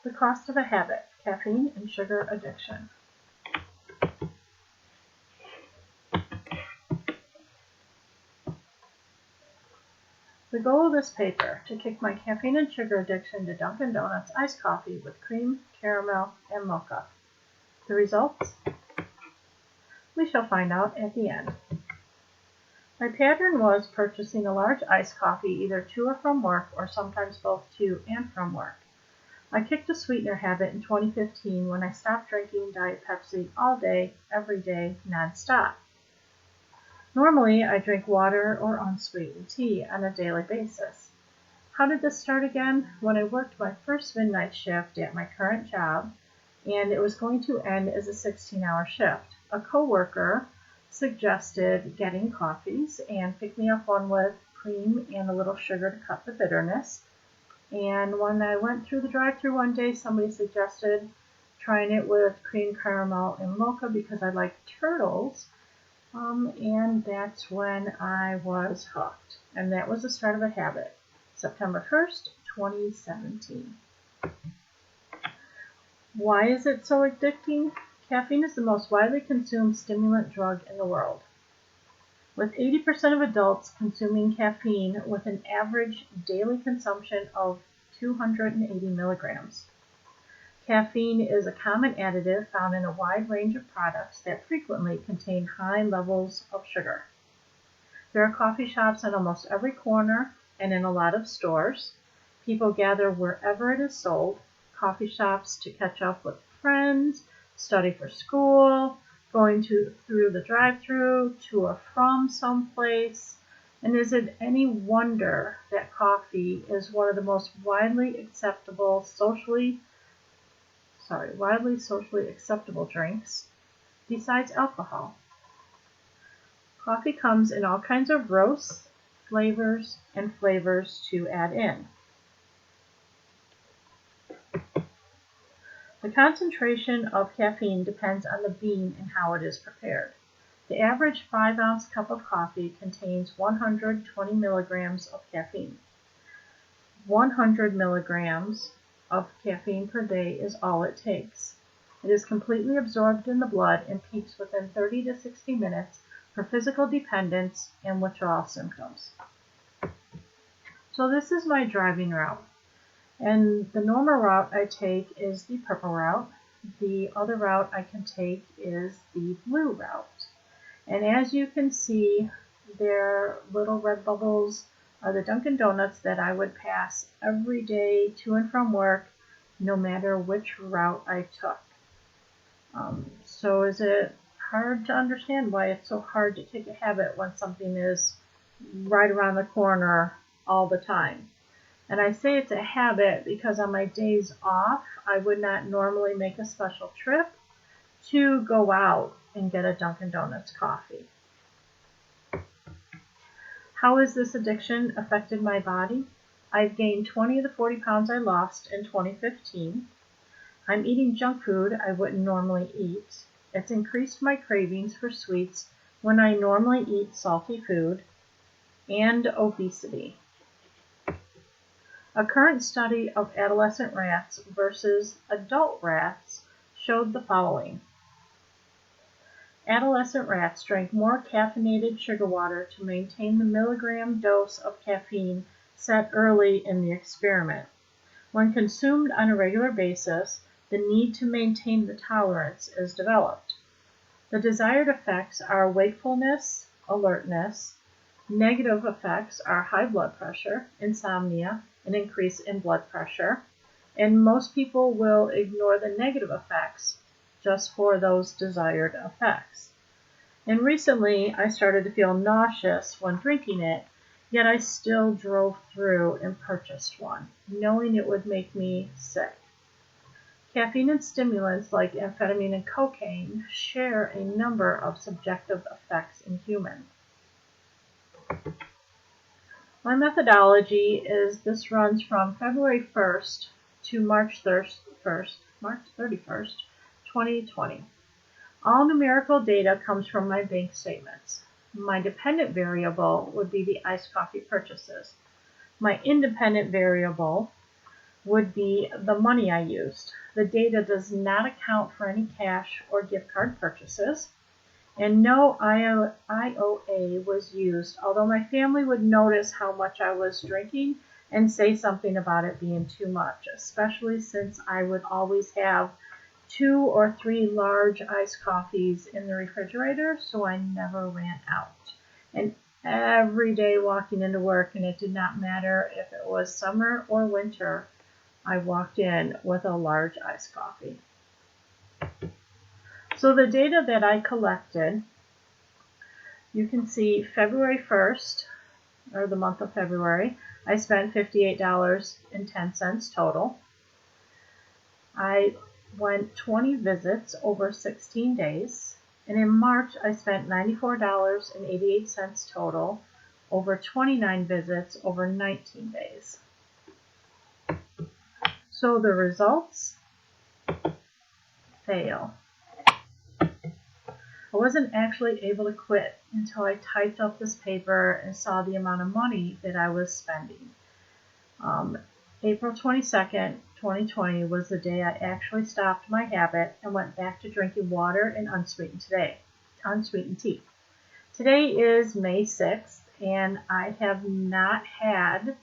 The cost of a habit, caffeine and sugar addiction. The goal of this paper, to kick my caffeine and sugar addiction to Dunkin' Donuts iced coffee with cream, caramel, and mocha. The results? We shall find out at the end. My pattern was purchasing a large iced coffee either to or from work, or sometimes both to and from work. I kicked a sweetener habit in 2015 when I stopped drinking Diet Pepsi all day, every day, non-stop. Normally, I drink water or unsweetened tea on a daily basis. How did this start again? When I worked my first midnight shift at my current job, and it was going to end as a 16-hour shift. A coworker suggested getting coffees and picked me up one with cream and a little sugar to cut the bitterness. And when I went through the drive-thru one day, somebody suggested trying it with cream, caramel, and mocha because I like turtles. And that's when I was hooked. And that was the start of a habit. September 1st, 2017. Why is it so addicting? Caffeine is the most widely consumed stimulant drug in the world, with 80% of adults consuming caffeine with an average daily consumption of 280 milligrams. Caffeine is a common additive found in a wide range of products that frequently contain high levels of sugar. There are coffee shops on almost every corner and in a lot of stores. People gather wherever it is sold, coffee shops to catch up with friends, study for school, going through the drive-thru, to or from someplace. And is it any wonder that coffee is one of the most widely socially acceptable drinks besides alcohol? Coffee comes in all kinds of roasts, flavors, and flavors to add in. The concentration of caffeine depends on the bean and how it is prepared. The average 5-ounce cup of coffee contains 120 milligrams of caffeine. 100 milligrams of caffeine per day is all it takes. It is completely absorbed in the blood and peaks within 30 to 60 minutes for physical dependence and withdrawal symptoms. So this is my driving route. And the normal route I take is the purple route. The other route I can take is the blue route. And as you can see, their little red bubbles are the Dunkin' Donuts that I would pass every day to and from work, no matter which route I took. So is it hard to understand why it's so hard to kick a habit when something is right around the corner all the time? And I say it's a habit because on my days off, I would not normally make a special trip to go out and get a Dunkin' Donuts coffee. How has this addiction affected my body? I've gained 20 of the 40 pounds I lost in 2015. I'm eating junk food I wouldn't normally eat. It's increased my cravings for sweets when I normally eat salty food, and obesity. A current study of adolescent rats versus adult rats showed the following. Adolescent rats drank more caffeinated sugar water to maintain the milligram dose of caffeine set early in the experiment. When consumed on a regular basis, the need to maintain the tolerance is developed. The desired effects are wakefulness, alertness. Negative effects are high blood pressure, insomnia, an increase in blood pressure, and most people will ignore the negative effects just for those desired effects. And recently, I started to feel nauseous when drinking it, yet I still drove through and purchased one, knowing it would make me sick. Caffeine and stimulants like amphetamine and cocaine share a number of subjective effects in humans. My methodology is this runs from February 1st to March 31st, 2020. All numerical data comes from my bank statements. My dependent variable would be the iced coffee purchases. My independent variable would be the money I used. The data does not account for any cash or gift card purchases, and no IOA was used, although my family would notice how much I was drinking and say something about it being too much, especially since I would always have 2 or 3 large iced coffees in the refrigerator, so I never ran out. And every day walking into work, and it did not matter if it was summer or winter, I walked in with a large iced coffee. So the data that I collected, you can see February 1st, or the month of February, I spent $58.10 total. I went 20 visits over 16 days. And in March, I spent $94.88 total over 29 visits over 19 days. So the results fail. I wasn't actually able to quit until I typed up this paper and saw the amount of money that I was spending. April 22nd, 2020 was the day I actually stopped my habit and went back to drinking water and unsweetened tea. Today is May 6th, and I have not had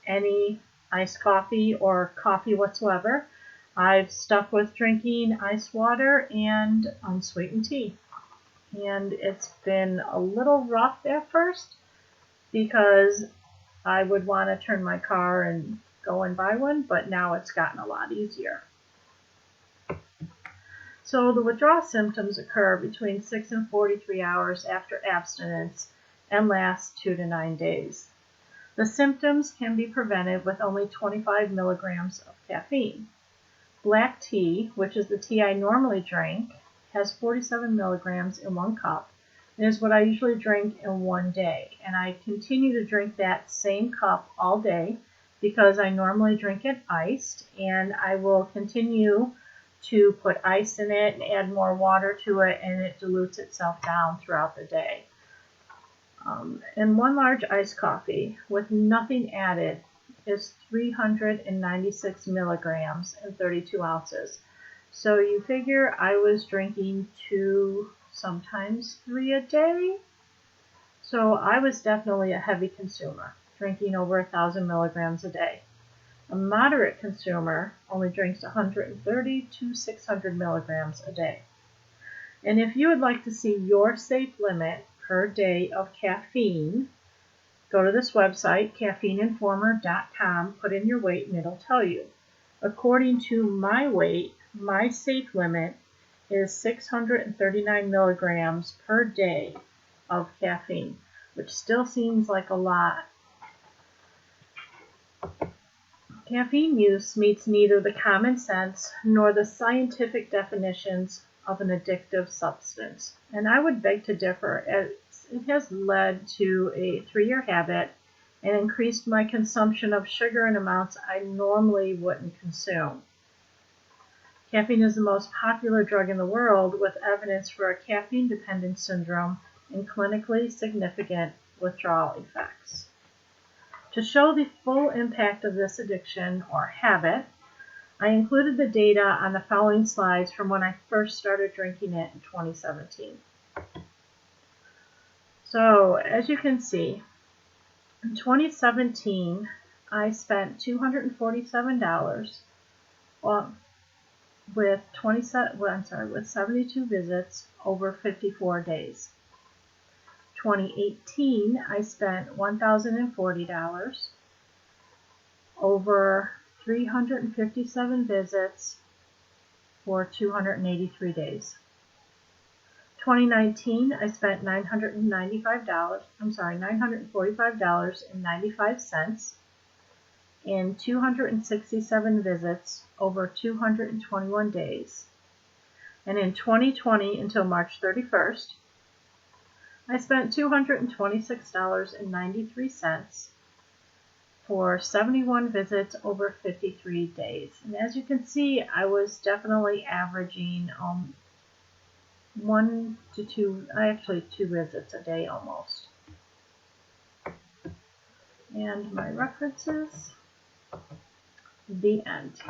any iced coffee or coffee whatsoever. I've stuck with drinking ice water and unsweetened tea. And it's been a little rough at first because I would want to turn my car and go and buy one, but now it's gotten a lot easier. So the withdrawal symptoms occur between 6 and 43 hours after abstinence and last 2 to 9 days. The symptoms can be prevented with only 25 milligrams of caffeine. Black tea, which is the tea I normally drink, has 47 milligrams in 1 cup and is what I usually drink in 1 day. And I continue to drink that same cup all day because I normally drink it iced, and I will continue to put ice in it and add more water to it, and it dilutes itself down throughout the day. And 1 large iced coffee with nothing added is 396 milligrams and 32 ounces. So you figure I was drinking 2, sometimes 3 a day. So I was definitely a heavy consumer, drinking over 1,000 milligrams a day. A moderate consumer only drinks 130 to 600 milligrams a day. And if you would like to see your safe limit per day of caffeine, go to this website, caffeineinformer.com, put in your weight, and it'll tell you. According to my weight, my safe limit is 639 milligrams per day of caffeine, which still seems like a lot. Caffeine use meets neither the common sense nor the scientific definitions of an addictive substance. And I would beg to differ, as it has led to a 3-year habit and increased my consumption of sugar in amounts I normally wouldn't consume. Caffeine is the most popular drug in the world, with evidence for a caffeine dependence syndrome and clinically significant withdrawal effects. To show the full impact of this addiction or habit, I included the data on the following slides from when I first started drinking it in 2017. So, as you can see, in 2017, I spent $247 with 72 visits over 54 days. 2018, I spent $1,040 over 357 visits for 283 days. 2019, I spent $945.95 in 267 visits over 221 days. And in 2020 until March 31st, I spent $226.93 for 71 visits over 53 days. And as you can see, I was definitely averaging 1 to 2, actually 2 visits a day almost. And my references. The end.